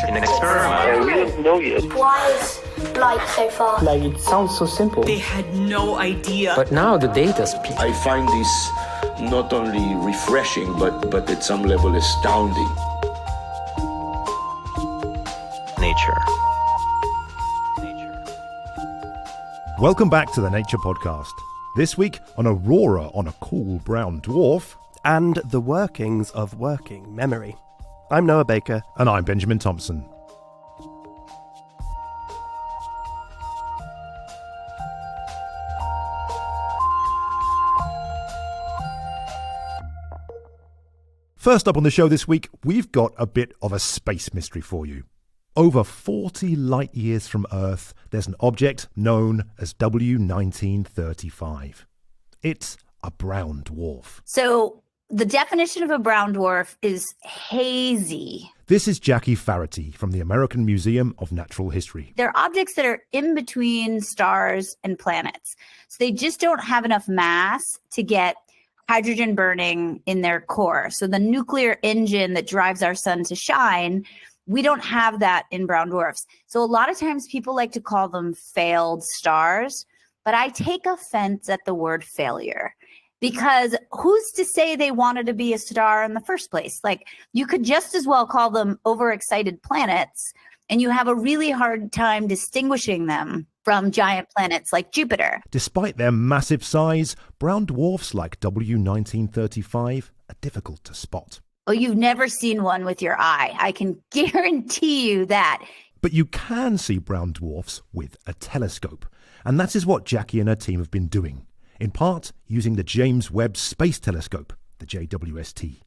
in experiment. We don't know yet. Why is light so fast? Like, it sounds so simple. They had no idea. But now the data speaks. I find this not only refreshing, but at some level astounding. Nature. Welcome back to the Nature Podcast. This week, an aurora on a cool brown dwarf. And the workings of working memory. I'm Noah Baker. And I'm Benjamin Thompson. First up on the show this week, we've got a bit of a space mystery for you. Over 40 light years from Earth, there's an object known as W1935. It's a brown dwarf. So the definition of a brown dwarf is hazy. This is Jackie Faherty from the American Museum of Natural History. They're objects that are in between stars and planets. So they just don't have enough mass to get hydrogen burning in their core. So the nuclear engine that drives our sun to shine, we don't have that in brown dwarfs. So a lot of times people like to call them failed stars, but I take offense at the word failure because who's to say they wanted to be a star in the first place? Like, you could just as well call them overexcited planets, and you have a really hard time distinguishing them from giant planets like Jupiter. Despite their massive size, brown dwarfs like W1935 are difficult to spot. Oh, you've never seen one with your eye. I can guarantee you that. But you can see brown dwarfs with a telescope. And that is what Jackie and her team have been doing, in part using the James Webb Space Telescope, the JWST.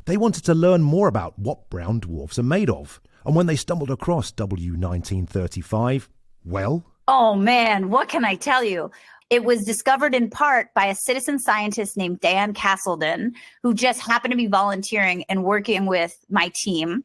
They wanted to learn more about what brown dwarfs are made of. And when they stumbled across W1935, well... Oh man, what can I tell you? It was discovered in part by a citizen scientist named Dan Castleton, who just happened to be volunteering and working with my team.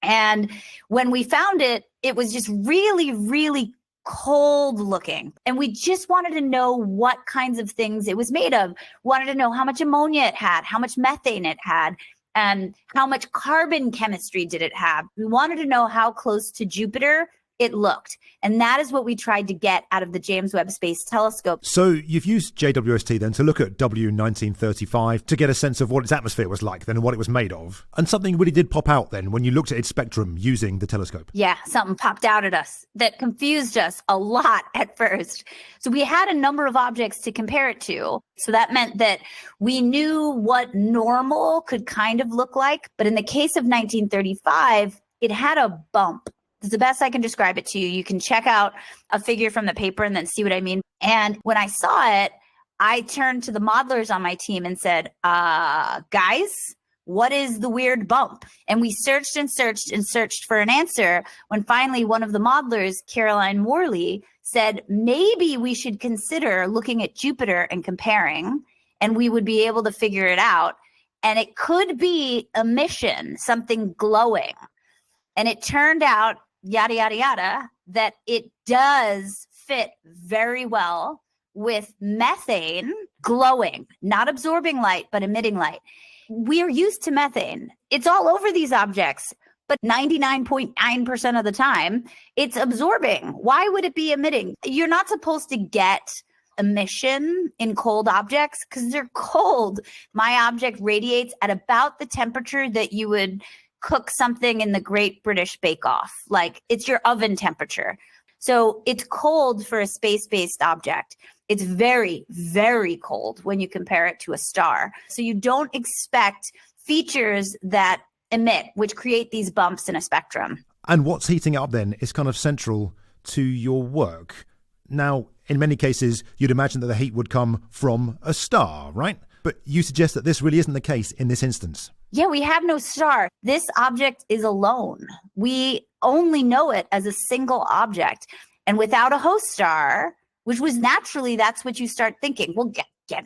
And when we found it, it was just really, really cold looking. And we just wanted to know what kinds of things it was made of. Wanted to know how much ammonia it had, how much methane it had, and how much carbon chemistry did it have. We wanted to know how close to Jupiter it looked. And that is what we tried to get out of the James Webb Space Telescope. So you've used JWST then to look at W1935 to get a sense of what its atmosphere was like then and what it was made of. And something really did pop out then when you looked at its spectrum using the telescope. Yeah, something popped out at us that confused us a lot at first. So we had a number of objects to compare it to. So that meant that we knew what normal could kind of look like. But in the case of 1935, it had a bump. It's the best I can describe it to you. You can check out a figure from the paper and then see what I mean. And when I saw it, I turned to the modelers on my team and said, guys, what is the weird bump? And we searched and searched and searched for an answer when finally one of the modelers, Caroline Morley, said, maybe we should consider looking at Jupiter and comparing, and we would be able to figure it out. And it could be emission, something glowing. And it turned out, yada, yada, yada, that it does fit very well with methane glowing, not absorbing light, but emitting light. We're used to methane. It's all over these objects, but 99.9% of the time, it's absorbing. Why would it be emitting? You're not supposed to get emission in cold objects because they're cold. My object radiates at about the temperature that you would cook something in the Great British Bake Off. Like, it's your oven temperature. So it's cold for a space-based object. It's very, very cold when you compare it to a star. So you don't expect features that emit, which create these bumps in a spectrum. And what's heating it up then is kind of central to your work. Now, in many cases, you'd imagine that the heat would come from a star, right? But you suggest that this really isn't the case in this instance. Yeah, we have no star. This object is alone. We only know it as a single object. And without a host star, which was naturally, that's what you start thinking. Well,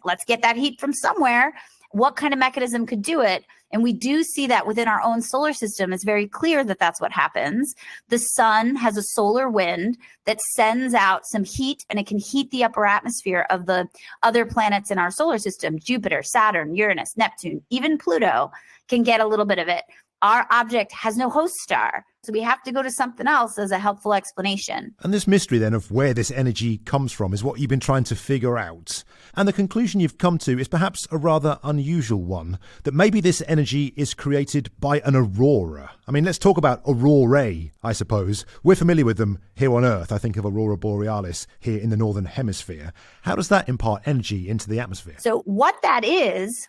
let's get that heat from somewhere. What kind of mechanism could do it? And we do see that within our own solar system. It's very clear that that's what happens. The sun has a solar wind that sends out some heat, and it can heat the upper atmosphere of the other planets in our solar system. Jupiter, Saturn, Uranus, Neptune, even Pluto can get a little bit of it. our object has no host star. So we have to go to something else as a helpful explanation. And this mystery then of where this energy comes from is what you've been trying to figure out. And the conclusion you've come to is perhaps a rather unusual one, that maybe this energy is created by an aurora. I mean, let's talk about aurorae, I suppose. We're familiar with them here on Earth. I think of aurora borealis here in the northern hemisphere. How does that impart energy into the atmosphere? So what that is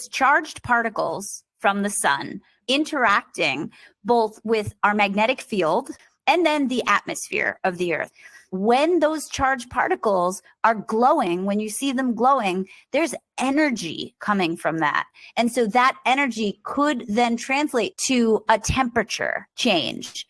charged particles from the sun interacting both with our magnetic field and then the atmosphere of the Earth. When those charged particles are glowing, when you see them glowing, there's energy coming from that. And so that energy could then translate to a temperature change.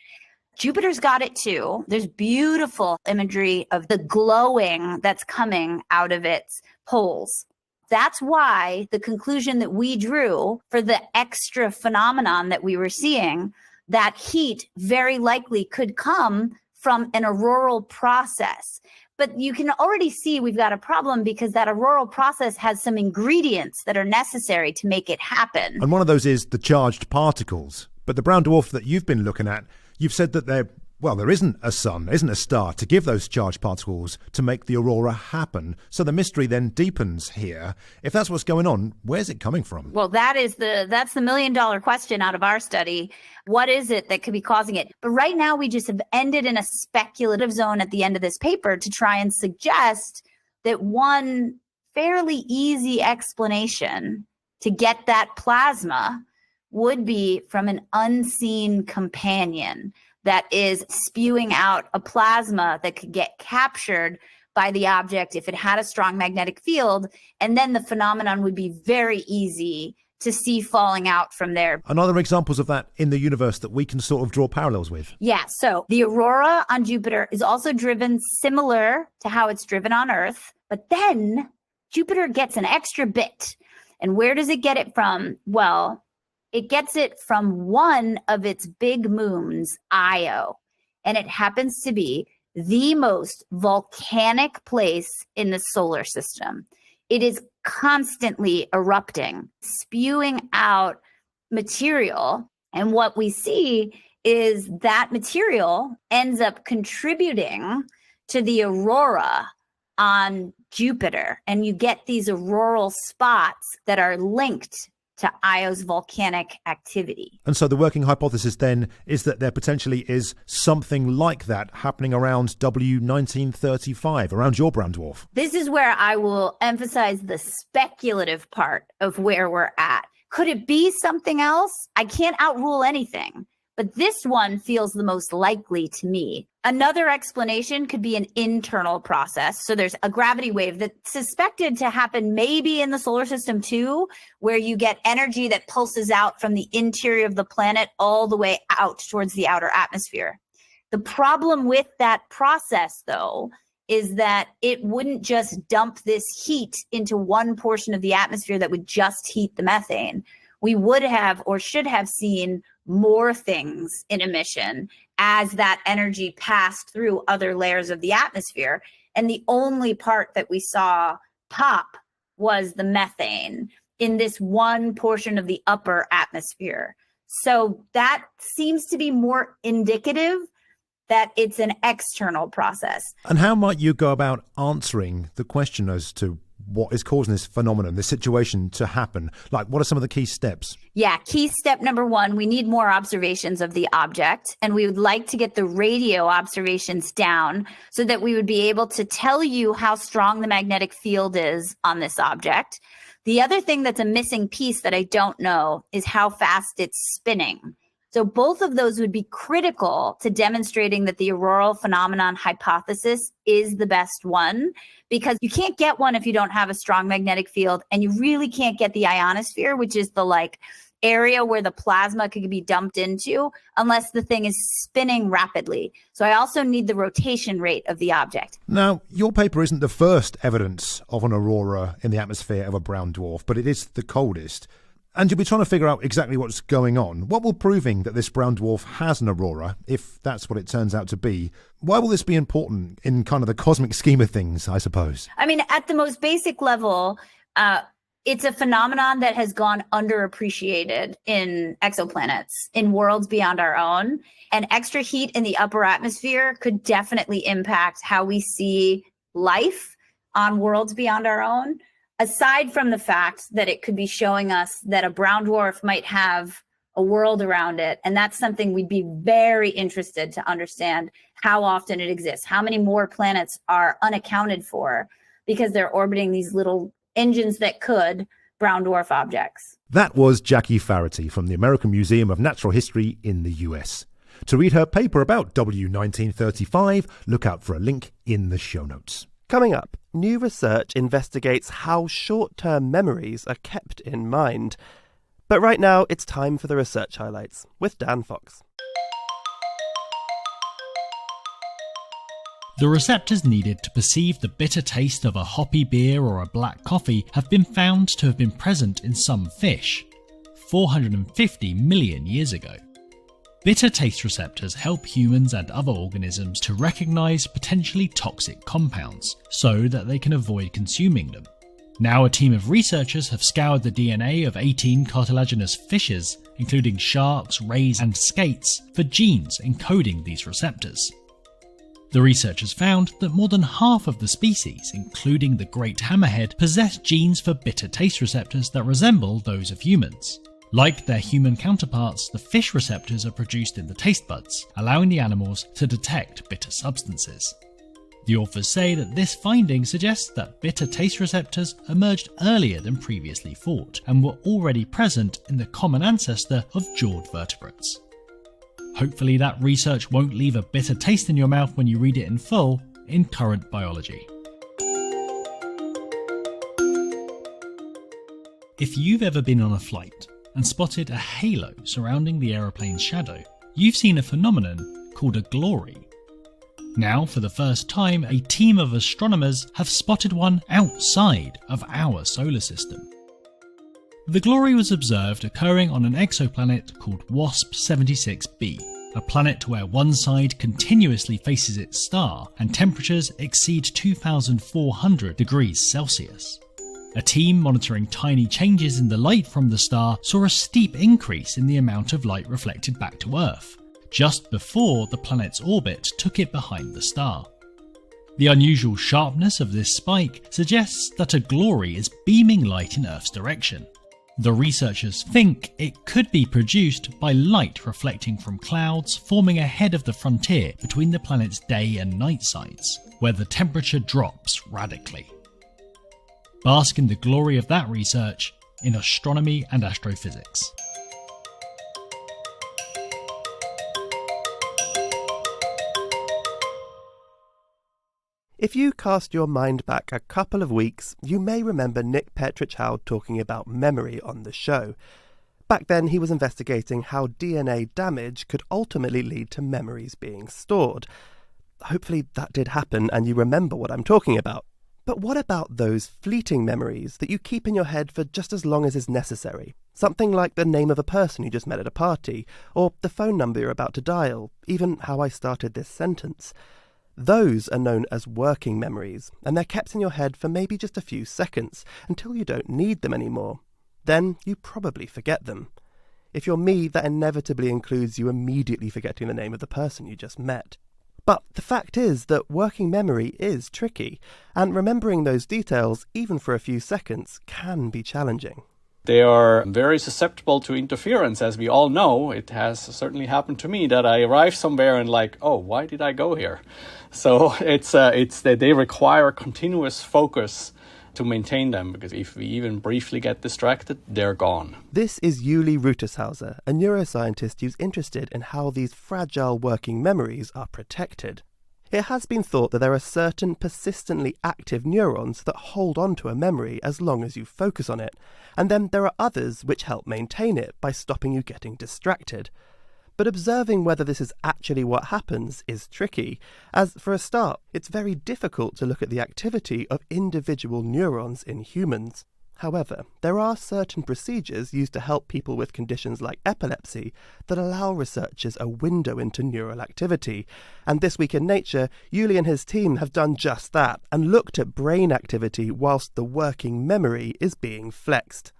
Jupiter's got it too. There's beautiful imagery of the glowing that's coming out of its poles. That's why the conclusion that we drew for the extra phenomenon that we were seeing, that heat very likely could come from an auroral process. But you can already see we've got a problem because that auroral process has some ingredients that are necessary to make it happen. And one of those is the charged particles. But the brown dwarf that you've been looking at, you've said that there isn't a sun, isn't a star to give those charged particles to make the aurora happen. So the mystery then deepens here. If that's what's going on, where's it coming from? Well, that's the $1 million question out of our study. What is it that could be causing it? But right now we just have ended in a speculative zone at the end of this paper to try and suggest that one fairly easy explanation to get that plasma would be from an unseen companion that is spewing out a plasma that could get captured by the object if it had a strong magnetic field, and then the phenomenon would be very easy to see falling out from there. And other examples of that in the universe that we can sort of draw parallels with? Yeah, so the aurora on Jupiter is also driven similar to how it's driven on Earth, but then Jupiter gets an extra bit. And where does it get it from? Well, it gets it from one of its big moons, Io, and it happens to be the most volcanic place in the solar system. It is constantly erupting, spewing out material, and what we see is that material ends up contributing to the aurora on Jupiter, and you get these auroral spots that are linked to Io's volcanic activity. And so the working hypothesis then is that there potentially is something like that happening around W1935, around your brown dwarf. This is where I will emphasize the speculative part of where we're at. Could it be something else? I can't outrule anything, but this one feels the most likely to me. Another explanation could be an internal process. So there's a gravity wave that's suspected to happen maybe in the solar system too, where you get energy that pulses out from the interior of the planet all the way out towards the outer atmosphere. The problem with that process, though, is that it wouldn't just dump this heat into one portion of the atmosphere that would just heat the methane. We would have or should have seen more things in emission as that energy passed through other layers of the atmosphere. And the only part that we saw pop was the methane in this one portion of the upper atmosphere. So that seems to be more indicative that it's an external process. And how might you go about answering the question as to what is causing this phenomenon, this situation to happen? Like, what are some of the key steps? Yeah, key step number one, we need more observations of the object, and we would like to get the radio observations down so that we would be able to tell you how strong the magnetic field is on this object. The other thing that's a missing piece that I don't know is how fast it's spinning. So both of those would be critical to demonstrating that the auroral phenomenon hypothesis is the best one, because you can't get one if you don't have a strong magnetic field, and you really can't get the ionosphere, which is the area where the plasma could be dumped into, unless the thing is spinning rapidly. So I also need the rotation rate of the object. Now, your paper isn't the first evidence of an aurora in the atmosphere of a brown dwarf, but it is the coldest. And you'll be trying to figure out exactly what's going on. What will proving that this brown dwarf has an aurora, if that's what it turns out to be, why will this be important in kind of the cosmic scheme of things, I suppose? I mean, at the most basic level, It's a phenomenon that has gone underappreciated in exoplanets, in worlds beyond our own. And extra heat in the upper atmosphere could definitely impact how we see life on worlds beyond our own, aside from the fact that it could be showing us that a brown dwarf might have a world around it. And that's something we'd be very interested to understand how often it exists, how many more planets are unaccounted for because they're orbiting these little engines that could brown dwarf objects. That was Jackie Faherty from the American Museum of Natural History in the US. To read her paper about W1935, look out for a link in the show notes. Coming up, new research investigates how short-term memories are kept in mind. But right now, it's time for the research highlights with Dan Fox. The receptors needed to perceive the bitter taste of a hoppy beer or a black coffee have been found to have been present in some fish 450 million years ago. Bitter taste receptors help humans and other organisms to recognise potentially toxic compounds so that they can avoid consuming them. Now a team of researchers have scoured the DNA of 18 cartilaginous fishes, including sharks, rays and skates, for genes encoding these receptors. The researchers found that more than half of the species, including the great hammerhead, possess genes for bitter taste receptors that resemble those of humans. Like their human counterparts, the fish receptors are produced in the taste buds, allowing the animals to detect bitter substances. The authors say that this finding suggests that bitter taste receptors emerged earlier than previously thought and were already present in the common ancestor of jawed vertebrates. Hopefully that research won't leave a bitter taste in your mouth when you read it in full in Current Biology. If you've ever been on a flight and spotted a halo surrounding the aeroplane's shadow, you've seen a phenomenon called a glory. Now, for the first time, a team of astronomers have spotted one outside of our solar system. The glory was observed occurring on an exoplanet called WASP 76b, a planet where one side continuously faces its star and temperatures exceed 2,400 degrees Celsius. A team monitoring tiny changes in the light from the star saw a steep increase in the amount of light reflected back to Earth, just before the planet's orbit took it behind the star. The unusual sharpness of this spike suggests that a glory is beaming light in Earth's direction. The researchers think it could be produced by light reflecting from clouds forming ahead of the frontier between the planet's day and night sides, where the temperature drops radically. Bask in the glory of that research in astronomy and astrophysics. If you cast your mind back a couple of weeks, you may remember Nick Petrichow talking about memory on the show. Back then, he was investigating how DNA damage could ultimately lead to memories being stored. Hopefully that did happen and you remember what I'm talking about. But what about those fleeting memories that you keep in your head for just as long as is necessary? Something like the name of a person you just met at a party, or the phone number you're about to dial, even how I started this sentence. Those are known as working memories, and they're kept in your head for maybe just a few seconds, until you don't need them anymore. Then you probably forget them. If you're me, that inevitably includes you immediately forgetting the name of the person you just met. But the fact is that working memory is tricky, and remembering those details, even for a few seconds, can be challenging. They are very susceptible to interference, as we all know. It has certainly happened to me that I arrive somewhere and oh, why did I go here? So it's that they require continuous focus to maintain them, because if we even briefly get distracted, they're gone. This is Julie Rutershauser, a neuroscientist who's interested in how these fragile working memories are protected. It has been thought that there are certain persistently active neurons that hold on to a memory as long as you focus on it, and then there are others which help maintain it by stopping you getting distracted. But observing whether this is actually what happens is tricky, as for a start, it's very difficult to look at the activity of individual neurons in humans. However, there are certain procedures used to help people with conditions like epilepsy that allow researchers a window into neural activity. And this week in Nature, Yuli and his team have done just that and looked at brain activity whilst the working memory is being flexed.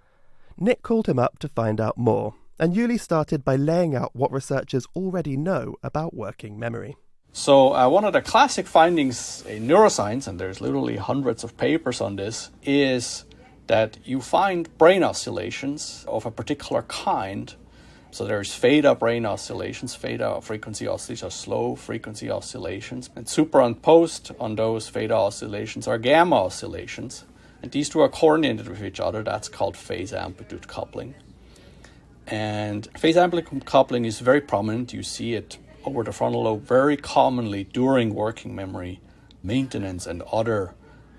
Nick called him up to find out more, and Yuli started by laying out what researchers already know about working memory. So one of the classic findings in neuroscience, and there's literally hundreds of papers on this, is that you find brain oscillations of a particular kind. So there's theta brain oscillations, theta frequency oscillations are slow frequency oscillations, and superimposed on those theta oscillations are gamma oscillations. And these two are coordinated with each other. That's called phase amplitude coupling. And phase amplitude coupling is very prominent. You see it over the frontal lobe very commonly during working memory maintenance and other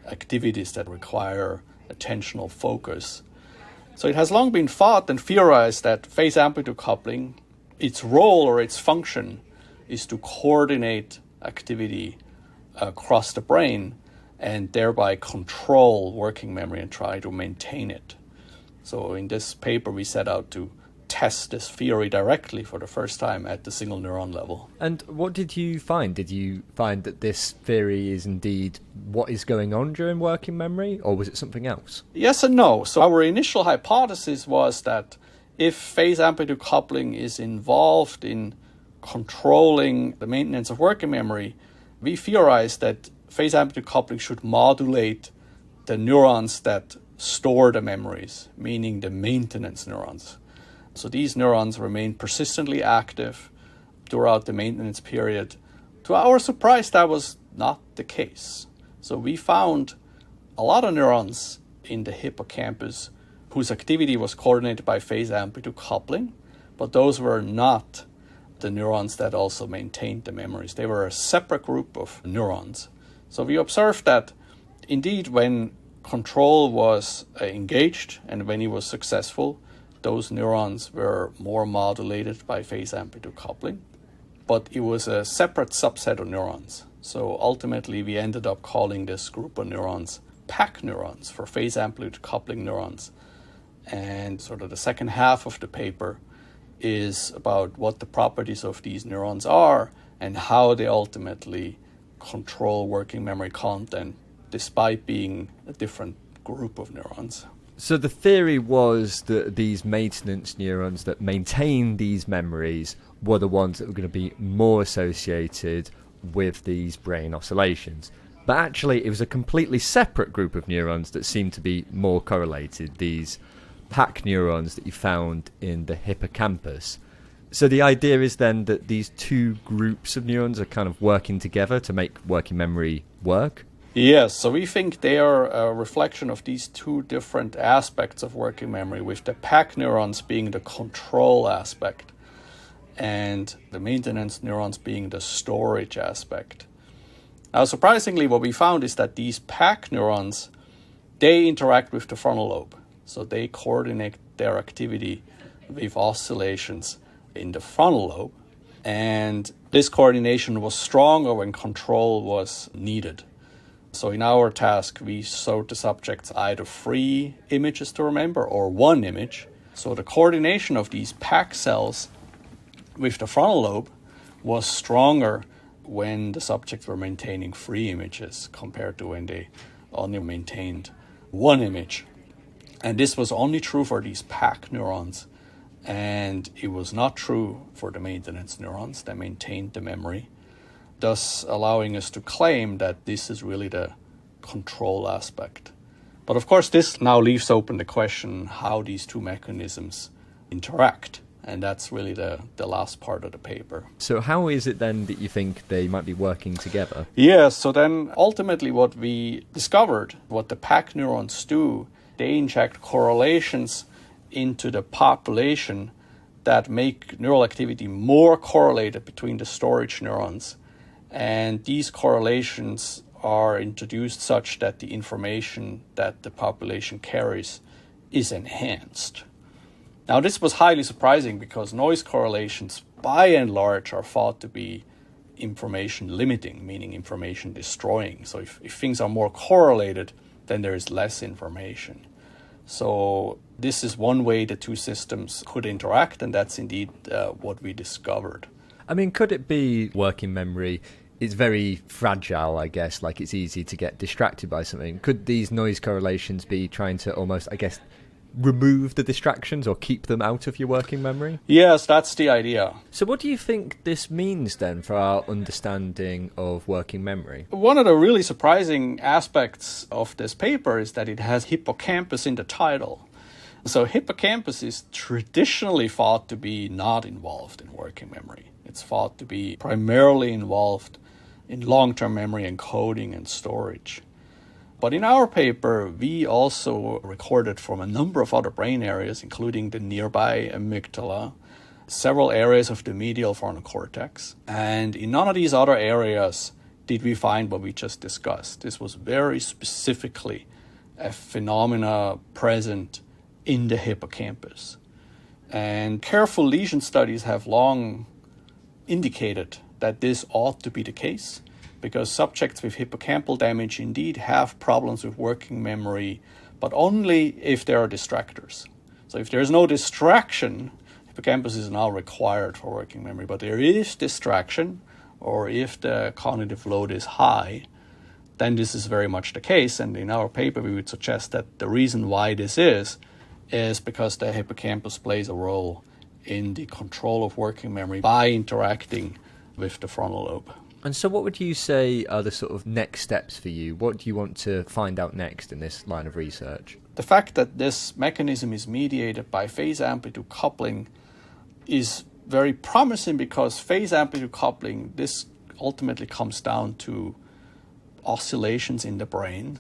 activities that require attentional focus. So it has long been thought and theorized that phase amplitude coupling, its role or its function is to coordinate activity across the brain and thereby control working memory and try to maintain it. So in this paper we set out to test this theory directly for the first time at the single neuron level. And what did you find? Did you find that this theory is indeed what is going on during working memory, or was it something else? Yes and no. So our initial hypothesis was that if phase amplitude coupling is involved in controlling the maintenance of working memory, we theorized that phase amplitude coupling should modulate the neurons that store the memories, meaning the maintenance neurons. So these neurons remain persistently active throughout the maintenance period. To our surprise, that was not the case. So we found a lot of neurons in the hippocampus whose activity was coordinated by phase amplitude coupling, but those were not the neurons that also maintained the memories. They were a separate group of neurons. So we observed that indeed when control was engaged and when it was successful, those neurons were more modulated by phase amplitude coupling, but it was a separate subset of neurons. So ultimately we ended up calling this group of neurons pack neurons for phase amplitude coupling neurons. And sort of the second half of the paper is about what the properties of these neurons are and how they ultimately control working memory content despite being a different group of neurons. So the theory was that these maintenance neurons that maintain these memories were the ones that were going to be more associated with these brain oscillations. But actually it was a completely separate group of neurons that seemed to be more correlated, these pack neurons that you found in the hippocampus. So the idea is then that these two groups of neurons are kind of working together to make working memory work? Yes, so we think they are a reflection of these two different aspects of working memory, with the pack neurons being the control aspect and the maintenance neurons being the storage aspect. Now, surprisingly, what we found is that these pack neurons, they interact with the frontal lobe. So they coordinate their activity with oscillations in the frontal lobe. And this coordination was stronger when control was needed. So in our task, we showed the subjects either 3 images to remember or 1 image. So the coordination of these pack cells with the frontal lobe was stronger when the subjects were maintaining 3 images compared to when they only maintained 1 image. And this was only true for these pack neurons. And it was not true for the maintenance neurons that maintained the memory, thus allowing us to claim that this is really the control aspect. But of course, this now leaves open the question how these two mechanisms interact. And that's really the last part of the paper. So how is it then that you think they might be working together? Yes, so then ultimately what we discovered, what the pack neurons do, they inject correlations into the population that make neural activity more correlated between the storage neurons. And these correlations are introduced such that the information that the population carries is enhanced. Now, this was highly surprising because noise correlations, by and large, are thought to be information limiting, meaning information destroying. So if things are more correlated, then there is less information. So this is one way the two systems could interact, and that's indeed what we discovered. I mean, could it be working memory? It's very fragile, I guess, like it's easy to get distracted by something. Could these noise correlations be trying to almost, I guess, remove the distractions or keep them out of your working memory? Yes, that's the idea. So what do you think this means then for our understanding of working memory? One of the really surprising aspects of this paper is that it has hippocampus in the title. So hippocampus is traditionally thought to be not involved in working memory. It's thought to be primarily involved in long-term memory encoding and storage. But in our paper, we also recorded from a number of other brain areas, including the nearby amygdala, several areas of the medial frontal cortex. And in none of these other areas did we find what we just discussed. This was very specifically a phenomena present in the hippocampus. And careful lesion studies have long indicated that this ought to be the case, because subjects with hippocampal damage indeed have problems with working memory, but only if there are distractors. So if there's no distraction, hippocampus is now required for working memory. But there is distraction, or if the cognitive load is high, then this is very much the case. And in our paper, we would suggest that the reason why this is because the hippocampus plays a role in the control of working memory by interacting with the frontal lobe. And so what would you say are the sort of next steps for you? What do you want to find out next in this line of research? The fact that this mechanism is mediated by phase amplitude coupling is very promising, because phase amplitude coupling, this ultimately comes down to oscillations in the brain.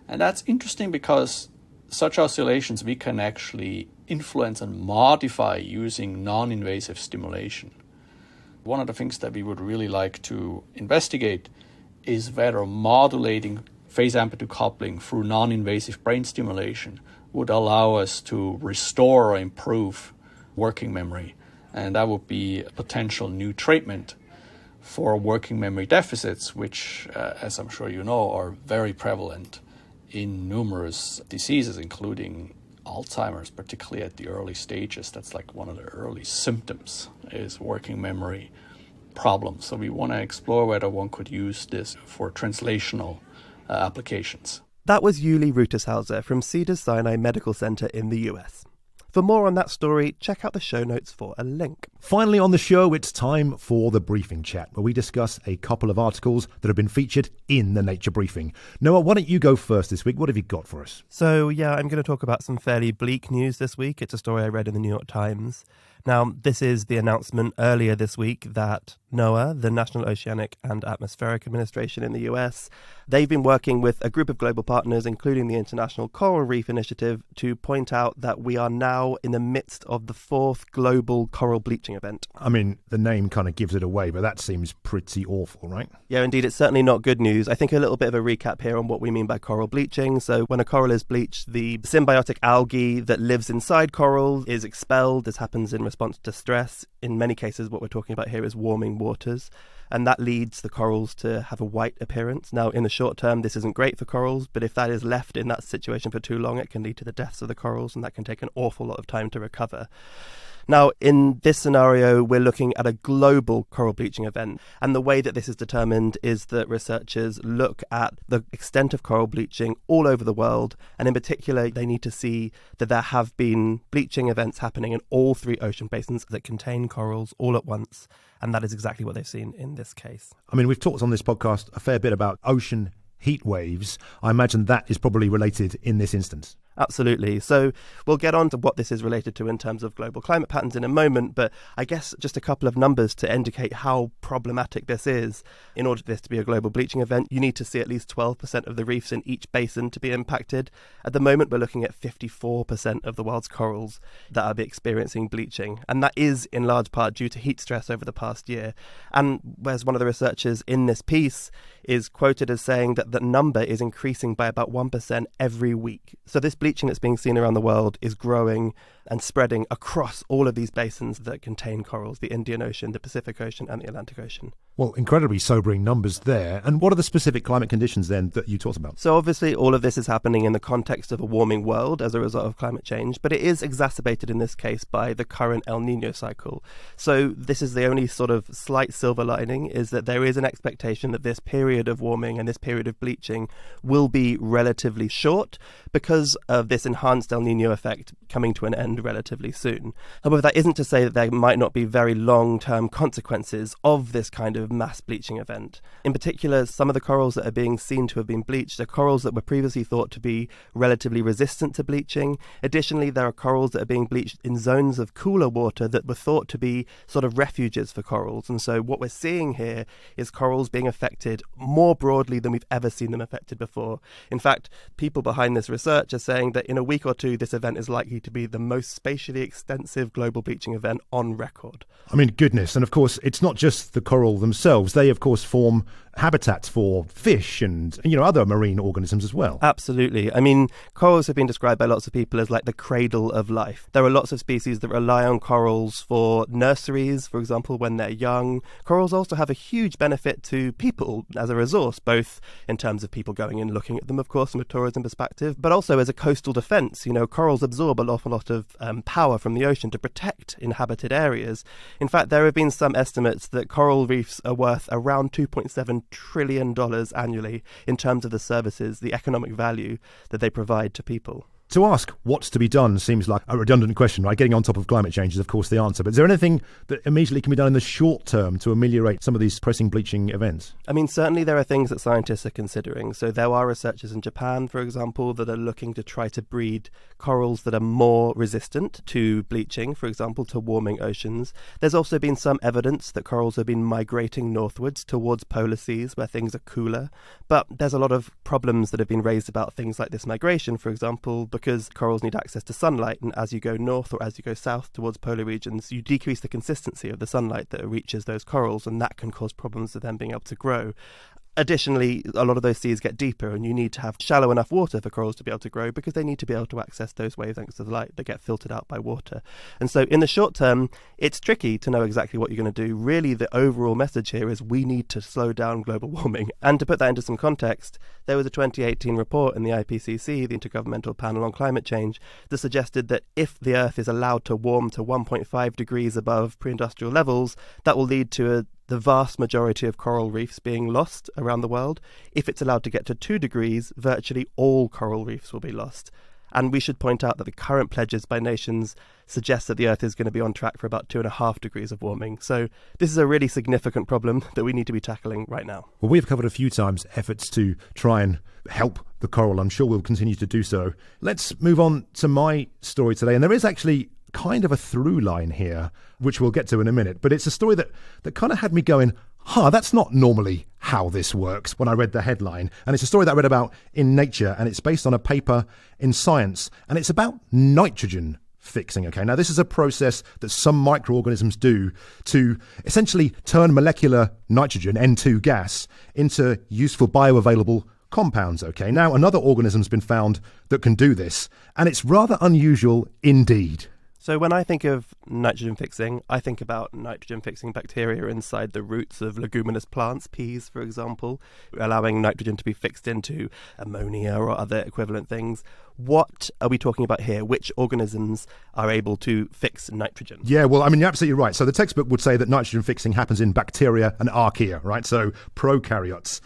And that's interesting because such oscillations we can actually influence and modify using non-invasive stimulation. One of the things that we would really like to investigate is whether modulating phase amplitude coupling through non-invasive brain stimulation would allow us to restore or improve working memory. And that would be a potential new treatment for working memory deficits, which, as I'm sure you know, are very prevalent in numerous diseases, including Alzheimer's, particularly at the early stages. That's like one of the early symptoms, is working memory problems. So we want to explore whether one could use this for translational applications. That was Yuli Rutershauser from Cedars-Sinai Medical Center in the US. For more on that story, check out the show notes for a link. Finally on the show, it's time for the briefing chat, where we discuss a couple of articles that have been featured in the Nature Briefing. Noah, why don't you go first this week? What have you got for us? So, I'm going to talk about some fairly bleak news this week. It's a story I read in the New York Times. Now, this is the announcement earlier this week that NOAA, the National Oceanic and Atmospheric Administration in the US, they've been working with a group of global partners, including the International Coral Reef Initiative, to point out that we are now in the midst of the 4th global coral bleaching event. I mean, the name kind of gives it away, but that seems pretty awful, right? Yeah, indeed, it's certainly not good news. I think a little bit of a recap here on what we mean by coral bleaching. So when a coral is bleached, the symbiotic algae that lives inside coral is expelled. This happens in response to stress. In many cases, what we're talking about here is warming waters, and that leads the corals to have a white appearance. Now, in the short term, this isn't great for corals, but if that is left in that situation for too long, it can lead to the deaths of the corals, and that can take an awful lot of time to recover. Now, in this scenario, we're looking at a global coral bleaching event. And the way that this is determined is that researchers look at the extent of coral bleaching all over the world. And in particular, they need to see that there have been bleaching events happening in all 3 ocean basins that contain corals all at once. And that is exactly what they've seen in this case. I mean, we've talked on this podcast a fair bit about ocean heat waves. I imagine that is probably related in this instance. Absolutely. So we'll get on to what this is related to in terms of global climate patterns in a moment, but I guess just a couple of numbers to indicate how problematic this is. In order for this to be a global bleaching event, you need to see at least 12% of the reefs in each basin to be impacted. At the moment, we're looking at 54% of the world's corals that are experiencing bleaching, and that is in large part due to heat stress over the past year. And whereas one of the researchers in this piece is quoted as saying that the number is increasing by about 1% every week. So this bleaching that's being seen around the world is growing and spreading across all of these basins that contain corals, the Indian Ocean, the Pacific Ocean, and the Atlantic Ocean. Well, incredibly sobering numbers there. And what are the specific climate conditions then that you talked about? So obviously all of this is happening in the context of a warming world as a result of climate change, but it is exacerbated in this case by the current El Nino cycle. So this is the only sort of slight silver lining, is that there is an expectation that this period of warming and this period of bleaching will be relatively short because of this enhanced El Nino effect coming to an end relatively soon. However, that isn't to say that there might not be very long-term consequences of this kind of mass bleaching event. In particular, some of the corals that are being seen to have been bleached are corals that were previously thought to be relatively resistant to bleaching. Additionally, there are corals that are being bleached in zones of cooler water that were thought to be sort of refuges for corals. And so what we're seeing here is corals being affected more broadly than we've ever seen them affected before. In fact, people behind this research are saying that in a week or two, this event is likely to be the most spatially extensive global bleaching event on record. I mean, goodness. And of course, it's not just the coral themselves. They, of course, form habitats for fish and, other marine organisms as well. Absolutely. I mean, corals have been described by lots of people as like the cradle of life. There are lots of species that rely on corals for nurseries, for example, when they're young. Corals also have a huge benefit to people as a resource, both in terms of people going and looking at them, of course, from a tourism perspective, but also as a coastal defense. Corals absorb an awful lot of power from the ocean to protect inhabited areas. In fact, there have been some estimates that coral reefs are worth around $2.7 trillion annually in terms of the services, the economic value that they provide to people. To ask what's to be done seems like a redundant question, right? Getting on top of climate change is, of course, the answer. But is there anything that immediately can be done in the short term to ameliorate some of these pressing bleaching events? I mean, certainly there are things that scientists are considering. So there are researchers in Japan, for example, that are looking to try to breed corals that are more resistant to bleaching, for example, to warming oceans. There's also been some evidence that corals have been migrating northwards towards polar seas where things are cooler. But there's a lot of problems that have been raised about things like this migration, for example, because corals need access to sunlight, and as you go north or as you go south towards polar regions, you decrease the consistency of the sunlight that reaches those corals, and that can cause problems to them being able to grow. Additionally, a lot of those seas get deeper, and you need to have shallow enough water for corals to be able to grow because they need to be able to access those wavelengths of light that get filtered out by water. And so in the short term, it's tricky to know exactly what you're going to do. Really, the overall message here is we need to slow down global warming. And to put that into some context, there was a 2018 report in the IPCC, the Intergovernmental Panel on Climate Change, that suggested that if the Earth is allowed to warm to 1.5 degrees above pre-industrial levels, that will lead to the vast majority of coral reefs being lost around the world. If it's allowed to get to 2 degrees, virtually all coral reefs will be lost. And we should point out that the current pledges by nations suggest that the Earth is going to be on track for about 2.5 degrees of warming. So this is a really significant problem that we need to be tackling right now. Well, we've covered a few times efforts to try and help the coral. I'm sure we'll continue to do so. Let's move on to my story today. And there is actually kind of a through line here, which we'll get to in a minute. But it's a story that kind of had me going, that's not normally how this works, when I read the headline. And it's a story that I read about in Nature, and it's based on a paper in Science, and it's about nitrogen fixing. Okay, now this is a process that some microorganisms do to essentially turn molecular nitrogen, N2 gas, into useful bioavailable compounds. Okay, now another organism's been found that can do this, and it's rather unusual indeed. So when I think of nitrogen fixing, I think about nitrogen fixing bacteria inside the roots of leguminous plants, peas, for example, allowing nitrogen to be fixed into ammonia or other equivalent things. What are we talking about here? Which organisms are able to fix nitrogen? Yeah, well, I mean, you're absolutely right. So the textbook would say that nitrogen fixing happens in bacteria and archaea, right? So prokaryotes.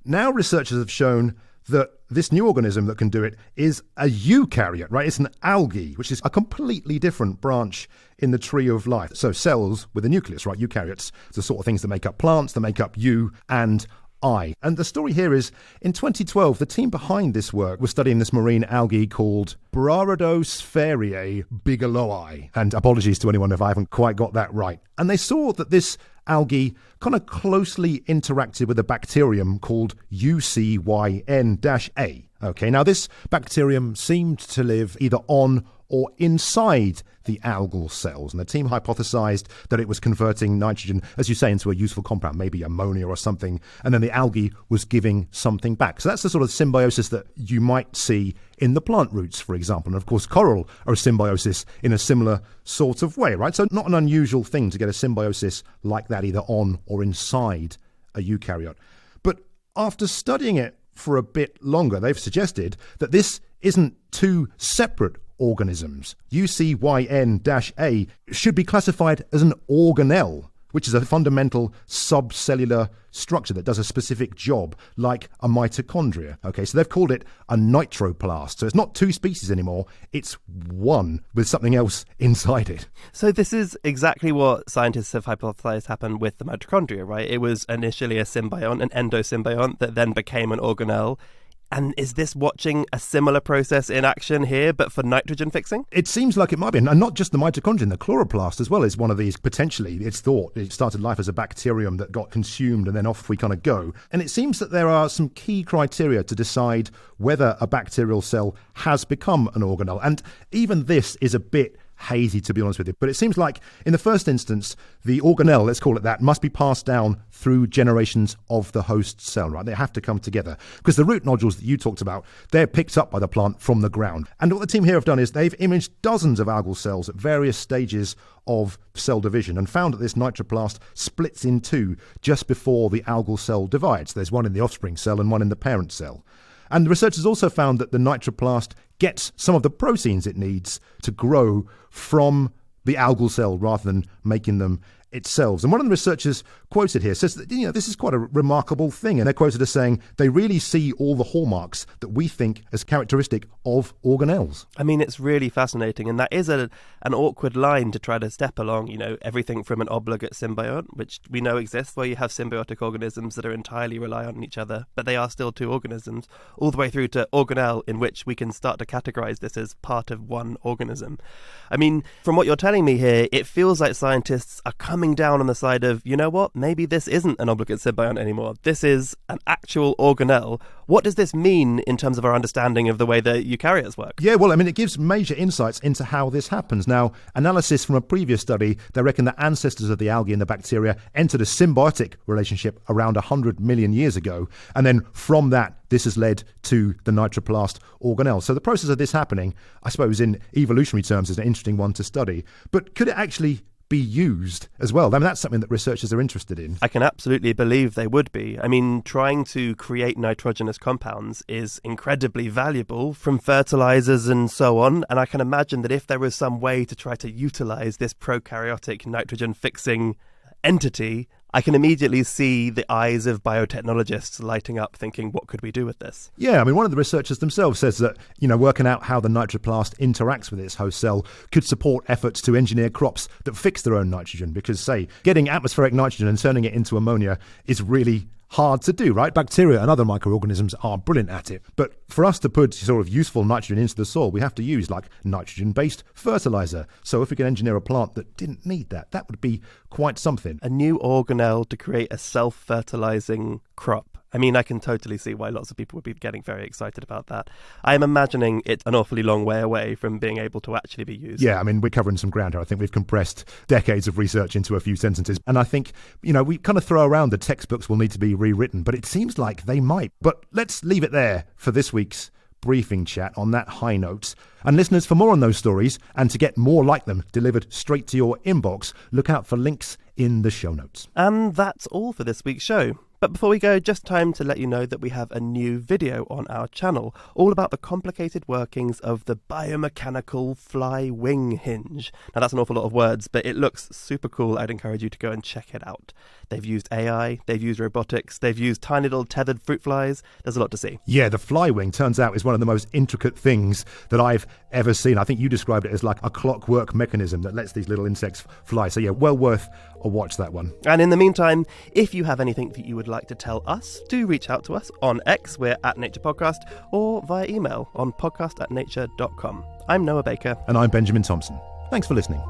Now researchers have shown that this new organism that can do it is a eukaryote, right? It's an algae, which is a completely different branch in the tree of life. So cells with a nucleus, right? Eukaryotes, the sort of things that make up plants, that make up you and I. And the story here is, in 2012, the team behind this work was studying this marine algae called Briareospheriae bigelowii. And apologies to anyone if I haven't quite got that right. And they saw that this algae kind of closely interacted with a bacterium called UCYN-A. Okay, now this bacterium seemed to live either on or inside the algal cells, and the team hypothesized that it was converting nitrogen, as you say, into a useful compound, maybe ammonia or something, and then the algae was giving something back. So that's the sort of symbiosis that you might see in the plant roots, for example. And of course, coral are a symbiosis in a similar sort of way, right? So not an unusual thing to get a symbiosis like that either on or inside a eukaryote. But after studying it for a bit longer, they've suggested that this isn't two separate organisms. UCYN-A should be classified as an organelle, which is a fundamental subcellular structure that does a specific job, like a mitochondria. Okay, so they've called it a nitroplast. So it's not two species anymore, it's one with something else inside it. So this is exactly what scientists have hypothesized happened with the mitochondria, right? It was initially a symbiont, an endosymbiont, that then became an organelle. And is this watching a similar process in action here, but for nitrogen fixing? It seems like it might be. And not just the mitochondrion, the chloroplast as well is one of these potentially. It's thought it started life as a bacterium that got consumed and then off we kind of go. And it seems that there are some key criteria to decide whether a bacterial cell has become an organelle. And even this is a bit hazy, to be honest with you. But it seems like in the first instance, the organelle, let's call it that, must be passed down through generations of the host cell, right? They have to come together because the root nodules that you talked about, they're picked up by the plant from the ground. And what the team here have done is they've imaged dozens of algal cells at various stages of cell division and found that this nitroplast splits in two just before the algal cell divides. There's one in the offspring cell and one in the parent cell. And the researchers also found that the nitroplast gets some of the proteins it needs to grow from the algal cell rather than making them itself. And one of the researchers quoted here says that, this is quite a remarkable thing. And they're quoted as saying they really see all the hallmarks that we think as characteristic of organelles. I mean, it's really fascinating. And that is an awkward line to try to step along, everything from an obligate symbiont, which we know exists, where you have symbiotic organisms that are entirely reliant on each other, but they are still two organisms, all the way through to organelle, in which we can start to categorize this as part of one organism. I mean, from what you're telling me here, it feels like scientists are coming down on the side of, you know what, maybe this isn't an obligate symbiont anymore. This is an actual organelle. What does this mean in terms of our understanding of the way that eukaryotes work? Yeah, well, I mean, it gives major insights into how this happens. Now, analysis from a previous study, they reckon that ancestors of the algae and the bacteria entered a symbiotic relationship around 100 million years ago. And then from that, this has led to the nitroplast organelle. So the process of this happening, I suppose, in evolutionary terms, is an interesting one to study. But could it actually be used as well? I mean, that's something that researchers are interested in. I can absolutely believe they would be. I mean, trying to create nitrogenous compounds is incredibly valuable from fertilizers and so on. And I can imagine that if there was some way to try to utilize this prokaryotic nitrogen fixing entity, I can immediately see the eyes of biotechnologists lighting up thinking, what could we do with this? Yeah, I mean, one of the researchers themselves says that, working out how the nitroplast interacts with its host cell could support efforts to engineer crops that fix their own nitrogen because, say, getting atmospheric nitrogen and turning it into ammonia is really hard to do, right? Bacteria and other microorganisms are brilliant at it. But for us to put sort of useful nitrogen into the soil, we have to use like nitrogen-based fertilizer. So if we could engineer a plant that didn't need that, that would be quite something. A new organelle to create a self-fertilizing crop. I mean, I can totally see why lots of people would be getting very excited about that. I am imagining it's an awfully long way away from being able to actually be used. Yeah, I mean, we're covering some ground here. I think we've compressed decades of research into a few sentences. And I think, we kind of throw around the textbooks will need to be rewritten, but it seems like they might. But let's leave it there for this week's briefing chat on that high note. And listeners, for more on those stories and to get more like them delivered straight to your inbox, look out for links in the show notes. And that's all for this week's show. But before we go, just time to let you know that we have a new video on our channel, all about the complicated workings of the biomechanical fly wing hinge. Now, that's an awful lot of words, but it looks super cool. I'd encourage you to go and check it out. They've used AI, they've used robotics, they've used tiny little tethered fruit flies. There's a lot to see. Yeah, the fly wing turns out is one of the most intricate things that I've ever seen. I think you described it as like a clockwork mechanism that lets these little insects fly. So yeah, well worth a watch, that one. And in the meantime, if you have anything that you would like to tell us, do reach out to us on X, we're at Nature Podcast, or via email on podcast@nature.com. I'm Noah Baker. And I'm Benjamin Thompson. Thanks for listening.